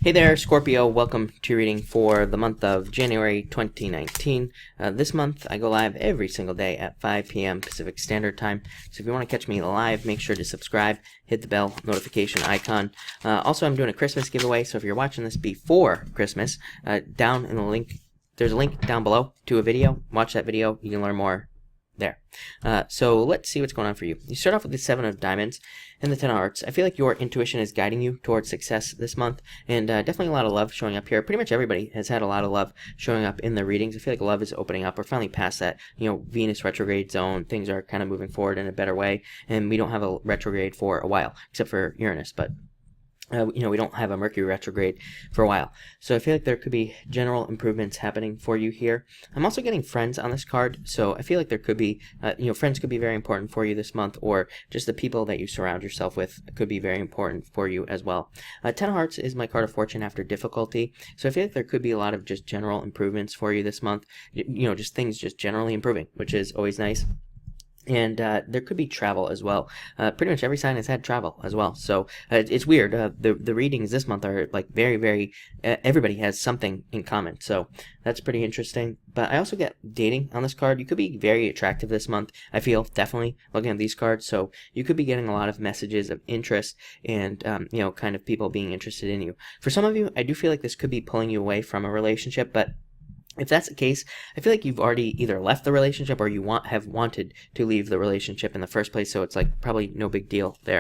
Hey there, Scorpio. Welcome to your reading for the month of January 2019. This month, I go live every single day at 5 p.m. Pacific Standard Time. So if you want to catch me live, make sure to subscribe, hit the bell notification icon. Also, I'm doing a Christmas giveaway, so if you're watching this before Christmas, down in the link, there's a link down below to a video. Watch that video. You can learn more there. So let's see what's going on for you. You start off with the 7 of Diamonds and the 10 of Hearts. I feel like your intuition is guiding you towards success this month, and definitely a lot of love showing up here. Pretty much everybody has had a lot of love showing up in the readings. I feel like love is opening up. We're finally past that, Venus retrograde zone. Things are kind of moving forward in a better way, and we don't have a retrograde for a while, except for Uranus, but we don't have a Mercury retrograde for a while. So I feel like there could be general improvements happening for you here. I'm also getting friends on this card, so I feel like there could be, friends could be very important for you this month, or just the people that you surround yourself with could be very important for you as well. 10 of Hearts is my card of fortune after difficulty, so I feel like there could be a lot of just general improvements for you this month. Just things just generally improving, which is always nice. And there could be travel as well. Pretty much every sign has had travel as well. So it's weird. The readings this month are like very, very, everybody has something in common. So that's pretty interesting. But I also get dating on this card. You could be very attractive this month, I feel, definitely looking at these cards. So you could be getting a lot of messages of interest and, kind of people being interested in you. For some of you, I do feel like this could be pulling you away from a relationship, but if that's the case, I feel like you've already either left the relationship or you have wanted to leave the relationship in the first place, so it's like probably no big deal there.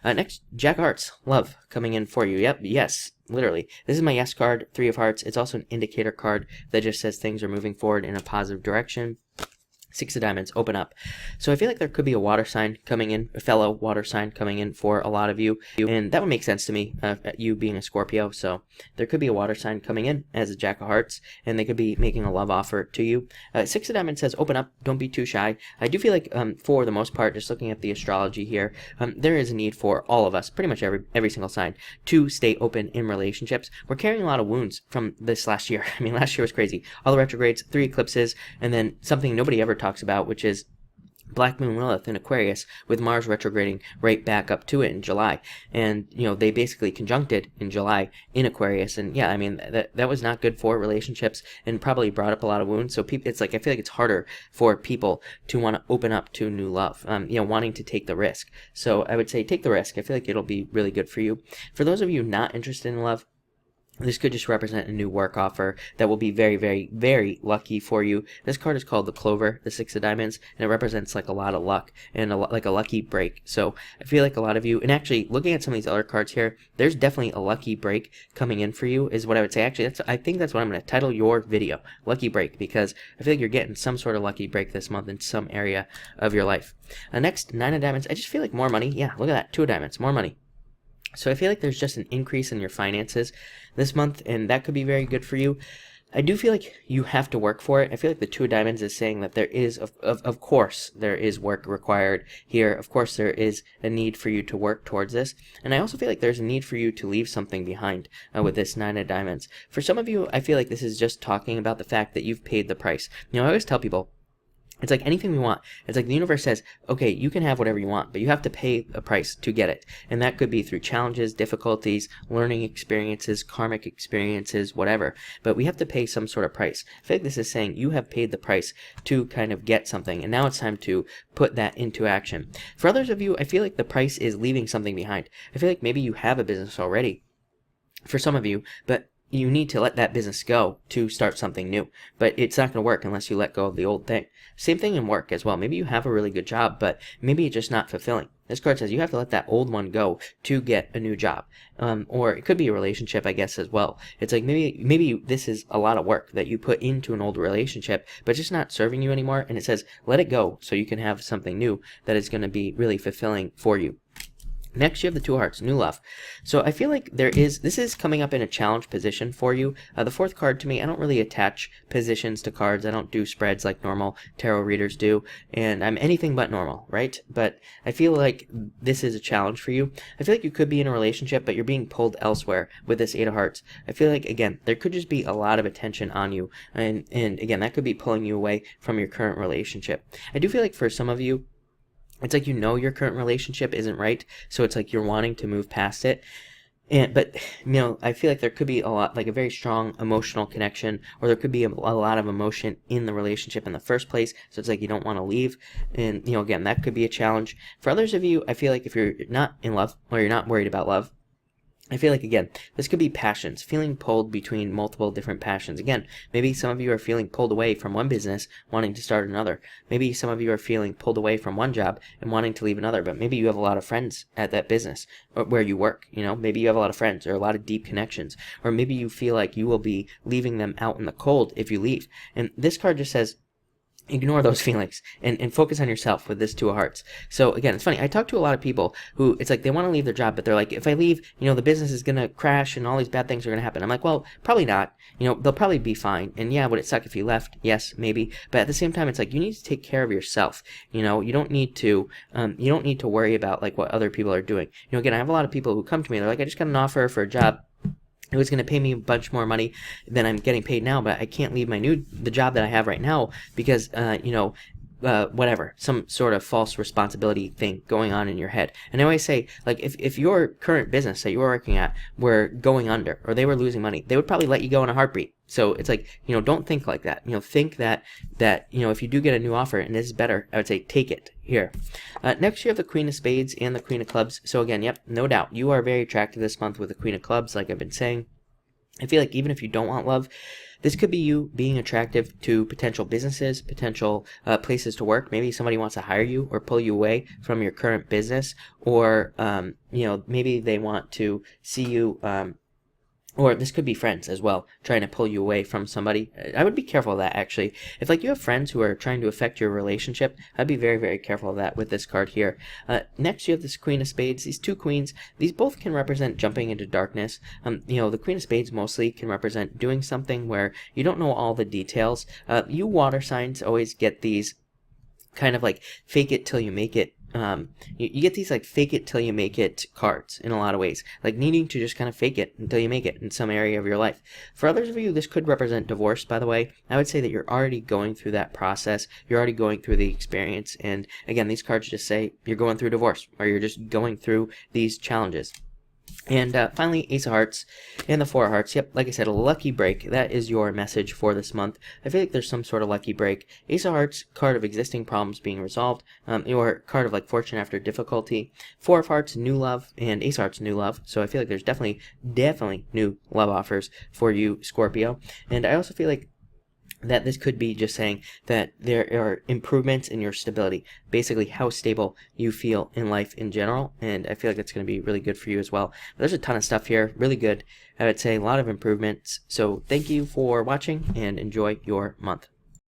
Next, Jack of Hearts, love coming in for you. Yep, yes, literally. This is my yes card, 3 of Hearts. It's also an indicator card that just says things are moving forward in a positive direction. 6 of Diamonds, open up. So I feel like there could be a water sign coming in, a fellow water sign coming in for a lot of you, and that would make sense to me, you being a Scorpio. So there could be a water sign coming in as a Jack of Hearts, and they could be making a love offer to you. 6 of Diamonds says open up, don't be too shy. I do feel like for the most part, just looking at the astrology here, there is a need for all of us, pretty much every single sign, to stay open in relationships. We're carrying a lot of wounds from this last year. I mean, last year was crazy. All the retrogrades, 3 eclipses, and then something nobody ever talks about, which is Black Moon Lilith in Aquarius, with Mars retrograding right back up to it in July. And, they basically conjuncted in July in Aquarius. And yeah, I mean, that was not good for relationships and probably brought up a lot of wounds. So it's like, I feel like it's harder for people to want to open up to new love, wanting to take the risk. So I would say take the risk. I feel like it'll be really good for you. For those of you not interested in love, this could just represent a new work offer that will be very, very, very lucky for you. This card is called the Clover, the 6 of Diamonds, and it represents like a lot of luck and like a lucky break. So I feel like a lot of you, and actually looking at some of these other cards here, there's definitely a lucky break coming in for you is what I would say. Actually, I think that's what I'm going to title your video, Lucky Break, because I feel like you're getting some sort of lucky break this month in some area of your life. Next, 9 of Diamonds. I just feel like more money. Yeah, look at that. 2 of Diamonds, more money. So I feel like there's just an increase in your finances this month, and that could be very good for you. I do feel like you have to work for it. I feel like the 2 of Diamonds is saying that there is, of course, there is work required here. Of course, there is a need for you to work towards this. And I also feel like there's a need for you to leave something behind with this 9 of Diamonds. For some of you, I feel like this is just talking about the fact that you've paid the price. I always tell people, it's like anything we want. It's like the universe says, okay, you can have whatever you want, but you have to pay a price to get it. And that could be through challenges, difficulties, learning experiences, karmic experiences, whatever. But we have to pay some sort of price. I feel like this is saying you have paid the price to kind of get something, and now it's time to put that into action. For others of you, I feel like the price is leaving something behind. I feel like maybe you have a business already, for some of you, but you need to let that business go to start something new. But it's not going to work unless you let go of the old thing. Same thing in work as well. Maybe you have a really good job, but maybe it's just not fulfilling. This card says you have to let that old one go to get a new job. Or it could be a relationship, I guess, as well. It's like maybe this is a lot of work that you put into an old relationship, but it's just not serving you anymore. And it says let it go so you can have something new that is going to be really fulfilling for you. Next, you have the 2 of Hearts, new love. So I feel like this is coming up in a challenge position for you. The 4th card, to me, I don't really attach positions to cards. I don't do spreads like normal tarot readers do, and I'm anything but normal, right? But I feel like this is a challenge for you. I feel like you could be in a relationship, but you're being pulled elsewhere with this 8 of Hearts. I feel like, again, there could just be a lot of attention on you, and again, that could be pulling you away from your current relationship. I do feel like for some of you, it's like your current relationship isn't right, so it's like you're wanting to move past it. But I feel like there could be a lot, like a very strong emotional connection, or there could be a lot of emotion in the relationship in the first place. So it's like you don't want to leave, and again, that could be a challenge for others of you. I feel like if you're not in love or you're not worried about love, I feel like, again, this could be passions, feeling pulled between multiple different passions. Again, maybe some of you are feeling pulled away from one business, wanting to start another. Maybe some of you are feeling pulled away from one job and wanting to leave another, but maybe you have a lot of friends at that business or where you work. Maybe you have a lot of friends or a lot of deep connections, or maybe you feel like you will be leaving them out in the cold if you leave. And this card just says, ignore those feelings and focus on yourself with this Two of Hearts. So again, it's funny. I talk to a lot of people who it's like they want to leave their job, but they're like, if I leave, the business is going to crash and all these bad things are going to happen. I'm like, well, probably not. They'll probably be fine. And yeah, would it suck if you left? Yes, maybe. But at the same time, it's like you need to take care of yourself. You don't need to worry about like what other people are doing. Again, I have a lot of people who come to me. They're like, I just got an offer for a job. It was going to pay me a bunch more money than I'm getting paid now, but I can't leave the job that I have right now because, whatever, some sort of false responsibility thing going on in your head. And I always say, like, if your current business that you were working at were going under or they were losing money, they would probably let you go in a heartbeat. So it's like, don't think like that. Think that if you do get a new offer and this is better, I would say take it here. Next, you have the Queen of Spades and the Queen of Clubs. So again, yep, no doubt, you are very attractive this month with the Queen of Clubs, like I've been saying. I feel like even if you don't want love, this could be you being attractive to potential businesses, potential places to work. Maybe somebody wants to hire you or pull you away from your current business, or maybe they want to see you. Or this could be friends as well, trying to pull you away from somebody. I would be careful of that, actually. If you have friends who are trying to affect your relationship, I'd be very, very careful of that with this card here. Next, you have this Queen of Spades. These two queens, these both can represent jumping into darkness. The Queen of Spades mostly can represent doing something where you don't know all the details. You water signs always get these kind of like fake it till you make it. You get these like fake it till you make it cards in a lot of ways, like needing to just kind of fake it until you make it in some area of your life. For others of you, this could represent divorce, by the way. I would say that you're already going through that process. You're already going through the experience. And again, these cards just say you're going through divorce, or you're just going through these challenges. And finally, Ace of Hearts and the Four of Hearts. Yep, like I said, a lucky break. That is your message for this month. I feel like there's some sort of lucky break. Ace of Hearts, card of existing problems being resolved, or card of like fortune after difficulty. Four of Hearts, new love, and Ace of Hearts, new love. So I feel like there's definitely new love offers for you, Scorpio. And I also feel like that this could be just saying that there are improvements in your stability, basically how stable you feel in life in general, and I feel like that's going to be really good for you as well. But there's a ton of stuff here, really good. I would say a lot of improvements. So thank you for watching and enjoy your month.